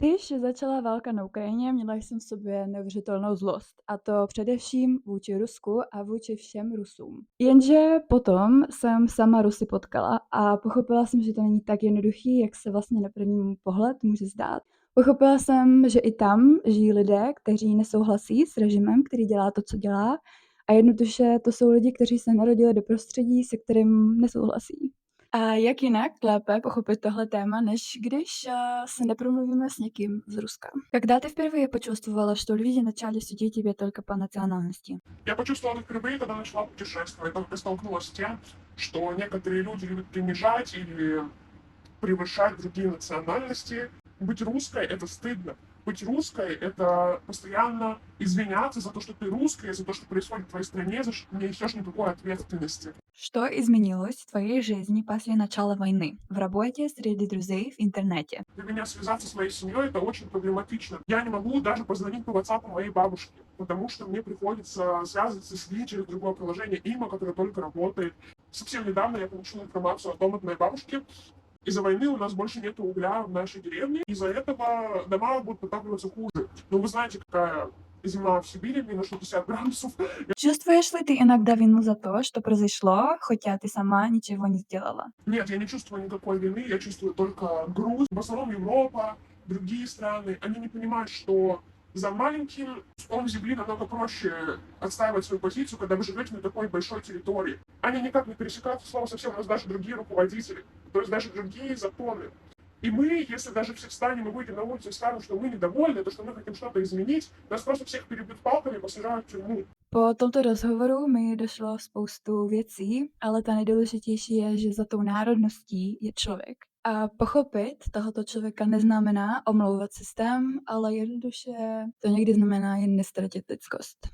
Když začala válka na Ukrajině, měla jsem v sobě neuvěřitelnou zlost, a to především vůči Rusku a vůči všem Rusům. Jenže potom jsem sama Rusy potkala a pochopila jsem, že to není tak jednoduchý, jak se vlastně na první pohled může zdát. Pochopila jsem, že i tam žijí lidé, kteří nesouhlasí s režimem, který dělá to, co dělá, a jednoduše to jsou lidi, kteří se narodili do prostředí, se kterým nesouhlasí. A jak jinak lépe pochopit tohle téma, než když se непромовимо с неким из Руска? Когда ты впервые почувствовала, что люди начали судить тебя только по национальности? Я почувствовала это впервые, когда начала путешествовать, только столкнулась с тем, что некоторые люди любят принижать или превышать другие национальности. Быть русской — это стыдно. Быть русской — это постоянно извиняться за то, что ты русская, за то, что происходит в твоей стране, за что не несешь никакой ответственности. Что изменилось в твоей жизни после начала войны? В работе, среди друзей, в интернете? Для меня связаться с моей семьей — это очень проблематично. Я не могу даже позвонить по WhatsApp моей бабушке, потому что мне приходится связываться с ней через другое приложение Има, которое только работает. Совсем недавно я получил информацию о том от моей бабушки. Из-за войны у нас больше нет угля в нашей деревне. Из-за этого дома будут отапливаться хуже. Ну, вы знаете, какая зима в Сибири, минус 60 градусов. Чувствуешь ли ты иногда вину за то, что произошло, хотя ты сама ничего не сделала? Нет, я не чувствую никакой вины, я чувствую только груз. В основном Европа, другие страны, они не понимают, что за маленьким куском земли намного проще отстаивать свою позицию, когда вы живете на такой большой территории. Они никак не пересекают слово совсем, у нас даже другие руководители, то есть даже другие законы. И мы, если даже все встанем и выйдем на улицу и скажем, что мы недовольны, то, что мы хотим что-то изменить, нас просто всех перебьют палками и посажают в тюрьму. Po tomto rozhovoru mi došlo spoustu věcí, ale ta nejdůležitější je, že za tou národností je člověk. A pochopit tohoto člověka neznamená omlouvat systém, ale jednoduše to někdy znamená jen neztratit lidskost.